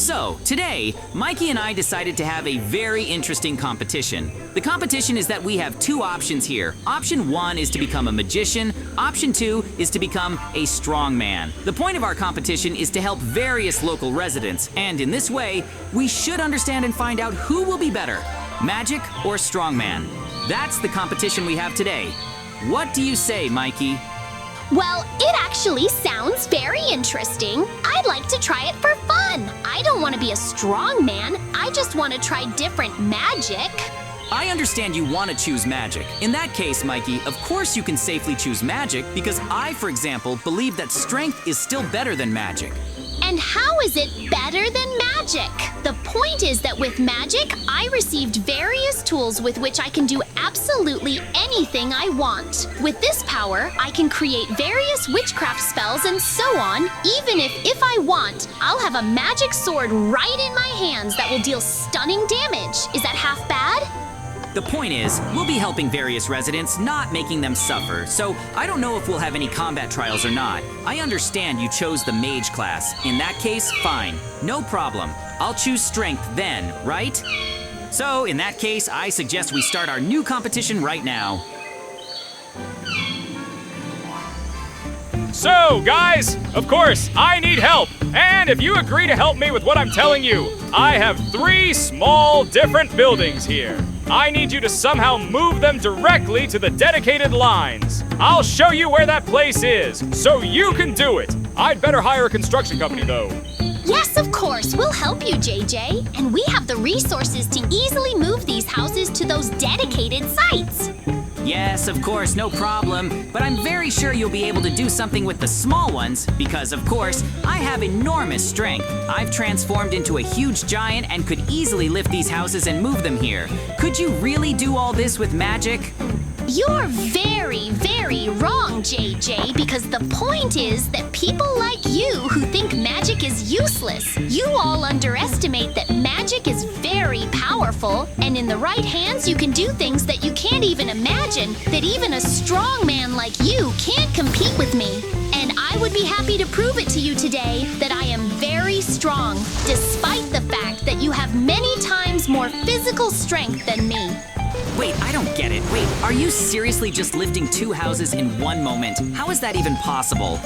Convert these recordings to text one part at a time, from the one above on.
So, today, Mikey and I decided to have a very interesting competition. The competition is that we have two options here. Option 1 is to become a magician. Option 2 is to become a strongman. The point of our competition is to help various local residents, and in this way, we should understand and find out who will be better, magic or strongman. That's the competition we have today. What do you say, Mikey? Well, it actually sounds very interesting. I'd like to try it for fun. I don't want to be a strong man. I just want to try different magic. I understand you want to choose magic. In that case, Mikey, of course you can safely choose magic because I, for example, believe that strength is still better than magic. And how is it better than magic? The point is that with magic, I received various tools with which I can do absolutely anything I want. With this power, I can create various witchcraft spells and so on, even if I want, I'll have a magic sword right in my hands that will deal stunning damage. Is that half bad? The point is, we'll be helping various residents, not making them suffer, so I don't know if we'll have any combat trials or not. I understand you chose the mage class. In that case, fine. No problem. I'll choose strength then, right? So, in that case, I suggest we start our new competition right now. So, guys, of course, I need help. And if you agree to help me with what I'm telling you, I have 3 small different buildings here. I need you to somehow move them directly to the dedicated lines. I'll show you where that place is, so you can do it. I'd better hire a construction company, though. Yes, of course. We'll help you, JJ. And we have the resources to easily move these houses to those dedicated sites. Yes, of course, no problem. But I'm very sure you'll be able to do something with the small ones because, of course, I have enormous strength. I've transformed into a huge giant and could easily lift these houses and move them here. Could you really do all this with magic? You're very, very wrong, JJ, because the point is that people like you who think magic is useless, you all underestimate that magic is very powerful, and in the right hands you can do things that you can't even imagine, that even a strong man like you can't compete with me. And I would be happy to prove it to you today that I am very strong, despite the fact that you have many times more physical strength than me. Wait, I don't get it. Wait, are you seriously just lifting 2 houses in one moment? How is that even possible?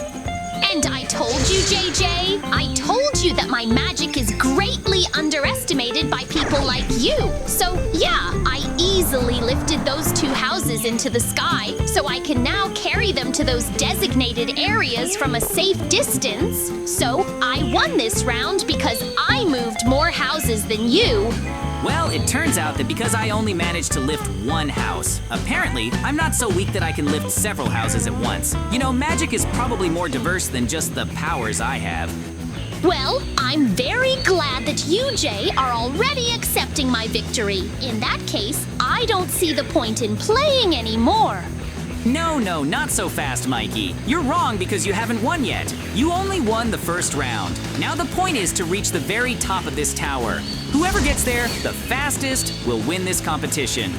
And I told you, JJ, I told you that my magic is greatly underestimated by people like you. So yeah, I easily lifted those 2 houses into the sky, so I can now carry them to those designated areas from a safe distance. So I won this round because I moved more houses than you. Well, it turns out that because I only managed to lift 1 house, apparently, I'm not so weak that I can lift several houses at once. You know, magic is probably more diverse than just the powers I have. Well, I'm very glad that you, Jay, are already accepting my victory. In that case, I don't see the point in playing anymore. No, not so fast, Mikey. You're wrong because you haven't won yet. You only won the first round. Now the point is to reach the very top of this tower. Whoever gets there the fastest will win this competition.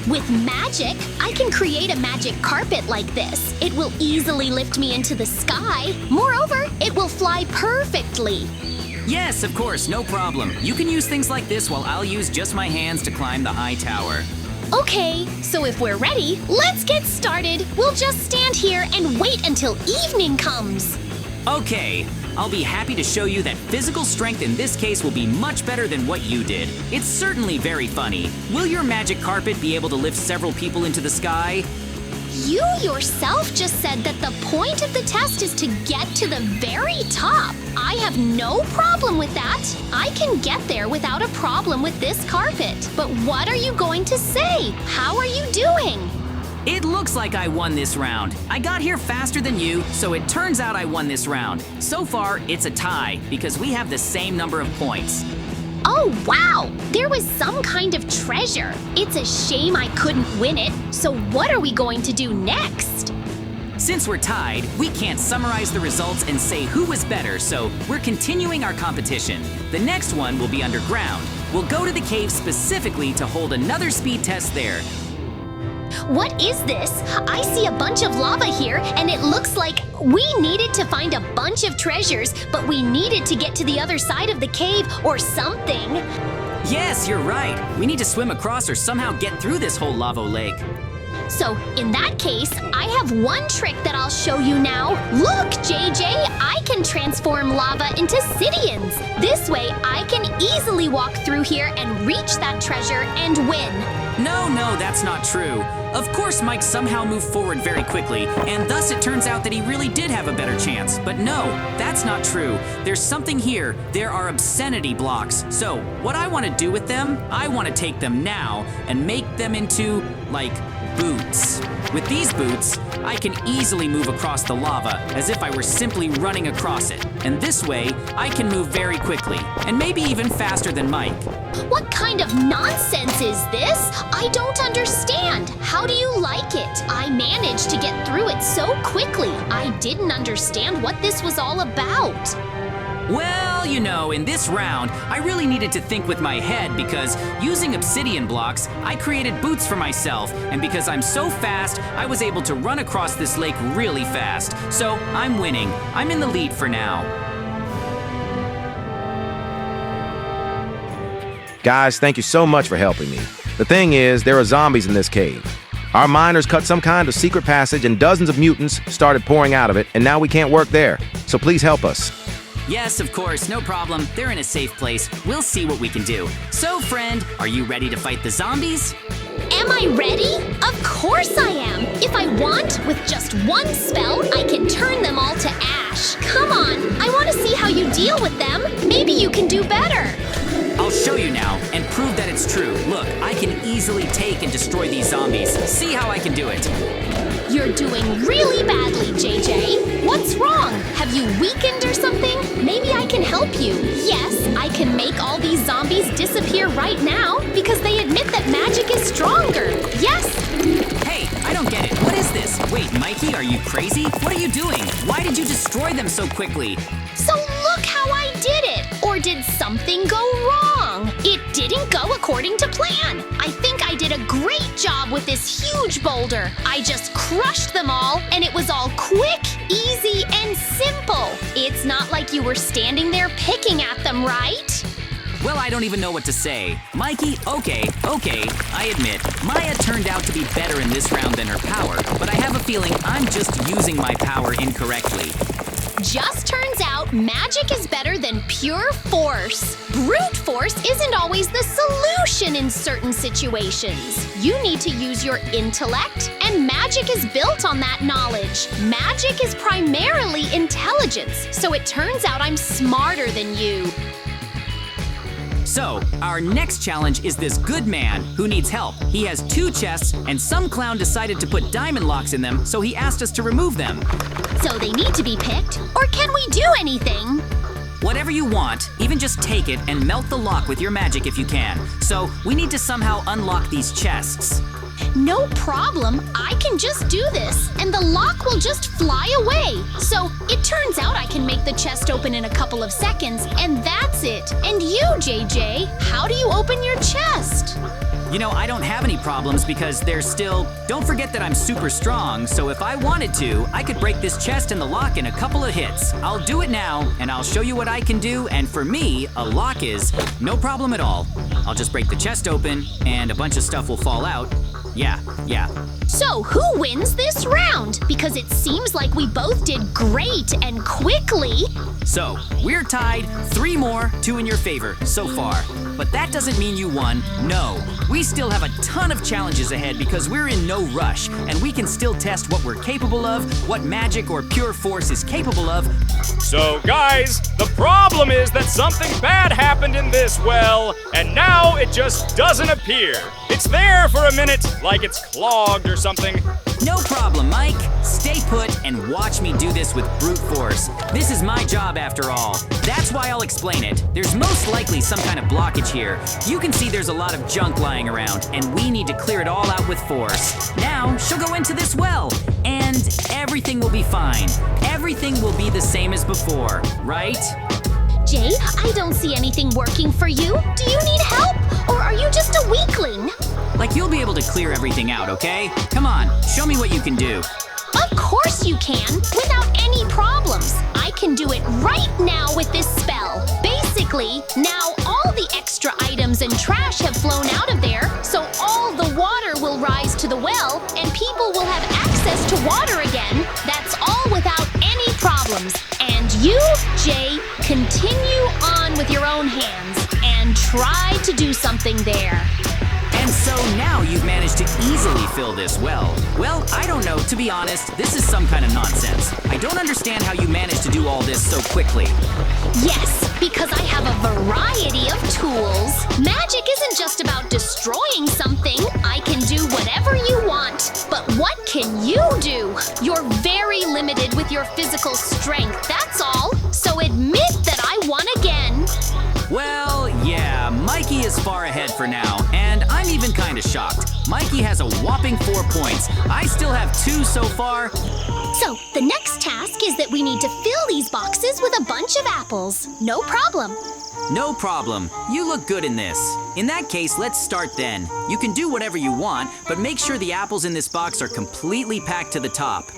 With magic, I can create a magic carpet like this. It will easily lift me into the sky. Moreover, it will fly perfectly. Yes, of course, no problem. You can use things like this while I'll use just my hands to climb the high tower. Okay, so if we're ready, let's get started. We'll just stand here and wait until evening comes. Okay, I'll be happy to show you that physical strength in this case will be much better than what you did. It's certainly very funny. Will your magic carpet be able to lift several people into the sky? You yourself just said that the point of the test is to get to the very top. I have no problem with that. I can get there without a problem with this carpet. But what are you going to say? How are you doing? It looks like I won this round. I got here faster than you, so it turns out I won this round. So far, it's a tie because we have the same number of points. Oh, wow! There was some kind of treasure. It's a shame I couldn't win it. So what are we going to do next? Since we're tied, we can't summarize the results and say who was better, so we're continuing our competition. The next one will be underground. We'll go to the cave specifically to hold another speed test there. What is this? I see a bunch of lava here, and it looks like we needed to find a bunch of treasures, but we needed to get to the other side of the cave or something. Yes, you're right. We need to swim across or somehow get through this whole lava lake. So, in that case, I have one trick that I'll show you now. Look, JJ, I can transform lava into Sidians. This way, I can easily walk through here and reach that treasure and win. No, that's not true. Of course, Mike somehow moved forward very quickly, and thus it turns out that he really did have a better chance. But no, that's not true. There's something here. There are obscenity blocks. So, what I want to do with them, I want to take them now and make them into, like, boots. With these boots, I can easily move across the lava as if I were simply running across it. And this way, I can move very quickly, and maybe even faster than Mike. What kind of nonsense is this? I don't understand. How do you like it? I managed to get through it so quickly. I didn't understand what this was all about. Well, you know, in this round, I really needed to think with my head because using obsidian blocks, I created boots for myself, and because I'm so fast, I was able to run across this lake really fast. So, I'm winning. I'm in the lead for now. Guys, thank you so much for helping me. The thing is, there are zombies in this cave. Our miners cut some kind of secret passage and dozens of mutants started pouring out of it, and now we can't work there. So please help us. Yes, of course, no problem. They're in a safe place. We'll see what we can do. So, friend, are you ready to fight the zombies? Am I ready? Of course I am. If I want, with just one spell, I can turn them all to ash. Come on, I want to see how you deal with them. Maybe you can do better. I'll show you now and prove that it's true. Look, I can easily take and destroy these zombies. See how I can do it. You're doing really badly, JJ. What's wrong? Have you weakened or something? Maybe I can help you. Yes, I can make all these zombies disappear right now because they admit that magic is stronger. Yes? Hey, I don't get it. What is this? Wait, Mikey, are you crazy? What are you doing? Why did you destroy them so quickly? So look how I did it! Or did something go wrong? It didn't go according to plan. I think I did a great job with this huge boulder. I just crushed them all, and it was all quick, easy, and simple. It's not like you were standing there picking at them, right? Well, I don't even know what to say. Mikey, okay, I admit, Maya turned out to be better in this round than her power, but I have a feeling I'm just using my power incorrectly. Just turns out magic is better than pure force. Brute force isn't always the solution in certain situations. You need to use your intellect, and magic is built on that knowledge. Magic is primarily intelligence, so it turns out I'm smarter than you. So, our next challenge is this good man who needs help. He has 2 chests, and some clown decided to put diamond locks in them, so he asked us to remove them. So they need to be picked, or can we do anything? Whatever you want, even just take it and melt the lock with your magic if you can. So, we need to somehow unlock these chests. No problem. I can just do this, and the lock will just fly away. So it turns out I can make the chest open in a couple of seconds, and that's it. And you, JJ, how do you open your chest? You know, I don't have any problems because there's still... Don't forget that I'm super strong, so if I wanted to, I could break this chest and the lock in a couple of hits. I'll do it now, and I'll show you what I can do, and for me, a lock is no problem at all. I'll just break the chest open, and a bunch of stuff will fall out. Yeah. So who wins this round? Because it seems like we both did great and quickly. So, we're tied, 3 more, 2 in your favor so far. But that doesn't mean you won, no. We still have a ton of challenges ahead because we're in no rush, and we can still test what we're capable of, what magic or pure force is capable of. So, guys, the problem is that something bad happened in this well, and now it just doesn't appear. It's there for a minute, like it's clogged or something. No problem, Mike. Stay put and watch me do this with brute force. This is my job after all. That's why I'll explain it. There's most likely some kind of blockage here. You can see there's a lot of junk lying around, and we need to clear it all out with force. Now, she'll go into this well, and everything will be fine. Everything will be the same as before, right? Jay, I don't see anything working for you. Do you need help? Or are you just a weakling? Like you'll be able to clear everything out, okay? Come on, show me what you can do. Of course you can, without any problems. I can do it right now with this spell. Basically, now all the extra items and trash have flown out of there, so all the water will rise to the well, and people will have access to water again. That's all without any problems. And you, Jay, continue on with your own hands and try to do something there. And so now you've managed to easily fill this well. Well, I don't know, to be honest, this is some kind of nonsense. I don't understand how you managed to do all this so quickly. Yes, because I have a variety of tools. Magic isn't just about destroying something. I can do whatever you want. But what can you do? You're very limited with your physical strength, that's all. So admit that I won again. Well, yeah, Mikey is far ahead for now, and I'm even kind of shocked. Mikey has a whopping 4 points. I still have 2 so far. So, the next task is that we need to fill these boxes with a bunch of apples. No problem. No problem. You look good in this. In that case, let's start then. You can do whatever you want, but make sure the apples in this box are completely packed to the top.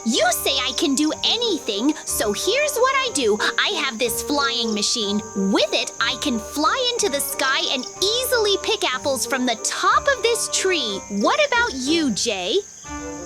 You say I can do anything, so here's what I do. I have this flying machine. With it, I can fly into the sky and easily pick apples from the top of this tree. What about you, Jay?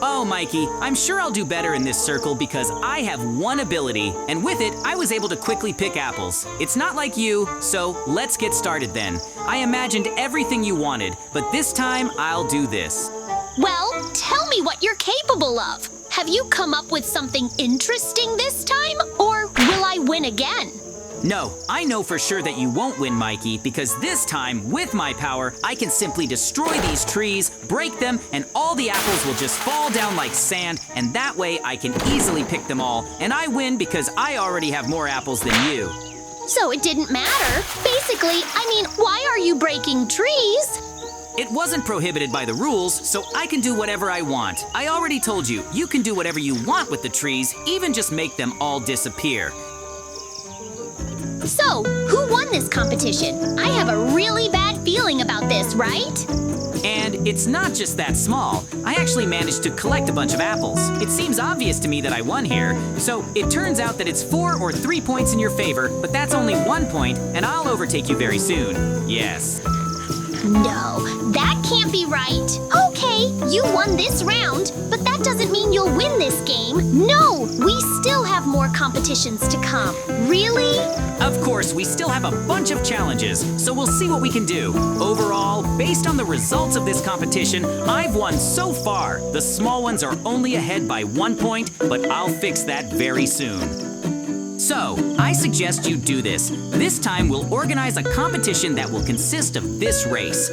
Oh, Mikey, I'm sure I'll do better in this circle because I have one ability, and with it, I was able to quickly pick apples. It's not like you, so let's get started then. I imagined everything you wanted, but this time I'll do this. Well, tell me what you're capable of. Have you come up with something interesting this time, or will I win again? No, I know for sure that you won't win, Mikey, because this time, with my power, I can simply destroy these trees, break them, and all the apples will just fall down like sand, and that way I can easily pick them all, and I win because I already have more apples than you. So it didn't matter. Basically, why are you breaking trees? It wasn't prohibited by the rules, so I can do whatever I want. I already told you, you can do whatever you want with the trees, even just make them all disappear. So, who won this competition? I have a really bad feeling about this, right? And it's not just that small. I actually managed to collect a bunch of apples. It seems obvious to me that I won here. So it turns out that it's 4 or 3 points in your favor, but that's only 1 point, and I'll overtake you very soon. Yes. No, that can't be right. Okay, you won this round, but that doesn't mean you'll win this game. No, we still have more competitions to come. Really? Of course, we still have a bunch of challenges, so we'll see what we can do. Overall, based on the results of this competition, I've won so far. The small ones are only ahead by 1 point, but I'll fix that very soon. So, I suggest you do this. This time, we'll organize a competition that will consist of this race.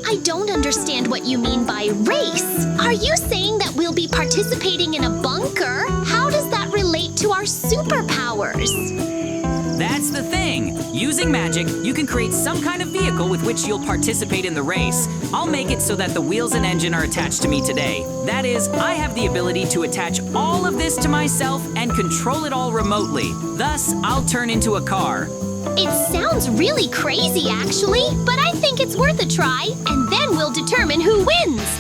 I don't understand what you mean by race. Are you saying that we'll be participating in a bunker? How does that relate to our superpowers? That's the thing. Using magic, you can create some kind of vehicle with which you'll participate in the race. I'll make it so that the wheels and engine are attached to me today. That is, I have the ability to attach all of this to myself and control it all remotely. Thus, I'll turn into a car. It sounds really crazy, actually, but I think it's worth a try, and then we'll determine who wins.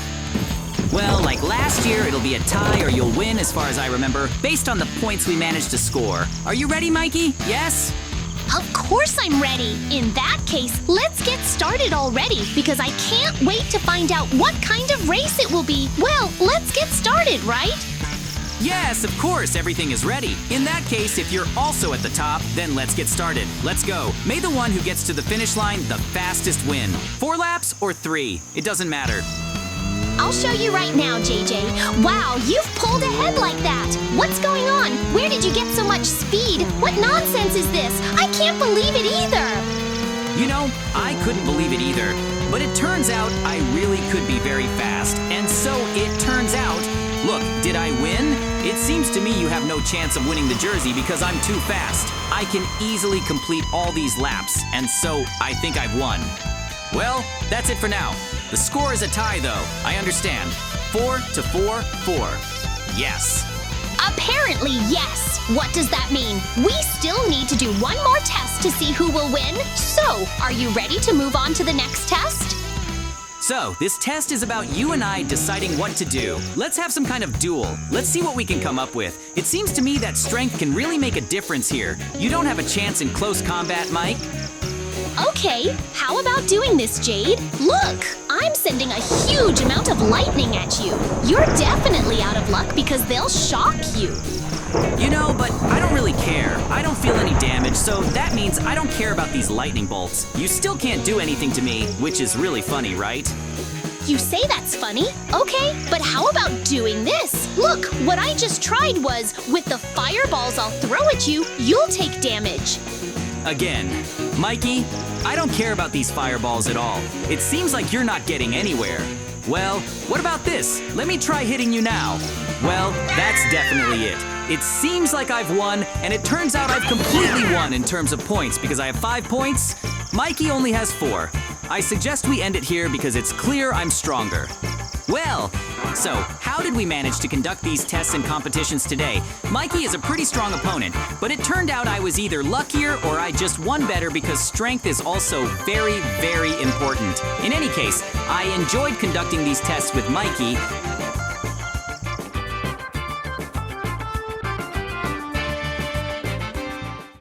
Well, like last year, it'll be a tie or you'll win as far as I remember, based on the points we managed to score. Are you ready, Mikey? Yes? Of course I'm ready. In that case, let's get started already, because I can't wait to find out what kind of race it will be. Well, let's get started, right? Yes, of course, everything is ready. In that case, if you're also at the top, then let's get started. Let's go. May the one who gets to the finish line the fastest win. 4 laps or 3, it doesn't matter. I'll show you right now, JJ. Wow, you've pulled ahead like that. What's going on? Where did you get so much speed? What nonsense is this? I can't believe it either. You know, I couldn't believe it either. But it turns out I really could be very fast. And so it turns out, look, did I win? It seems to me you have no chance of winning the jersey because I'm too fast. I can easily complete all these laps, and so I think I've won. Well, that's it for now. The score is a tie, though. I understand. 4-4-4. Yes. A Apparently, yes. What does that mean? We still need to do one more test to see who will win. So, are you ready to move on to the next test? So, this test is about you and I deciding what to do. Let's have some kind of duel. Let's see what we can come up with. It seems to me that strength can really make a difference here. You don't have a chance in close combat, Mike. Okay, how about doing this, Jade? Look, I'm sending a huge amount of lightning at you. You're definitely out of luck because they'll shock you. You know, but I don't really care. I don't feel any damage, so that means I don't care about these lightning bolts. You still can't do anything to me, which is really funny, right? You say that's funny? Okay, but how about doing this? Look, what I just tried was, with the fireballs I'll throw at you, you'll take damage. Again, Mikey, I don't care about these fireballs at all. It seems like you're not getting anywhere. Well, what about this? Let me try hitting you now. Well, that's definitely it. It seems like I've won, and it turns out I've completely won in terms of points because I have 5 points. Mikey only has 4. I suggest we end it here because it's clear I'm stronger. Well, so how did we manage to conduct these tests and competitions today? Mikey is a pretty strong opponent, but it turned out I was either luckier or I just won better because strength is also very, very important. In any case, I enjoyed conducting these tests with Mikey.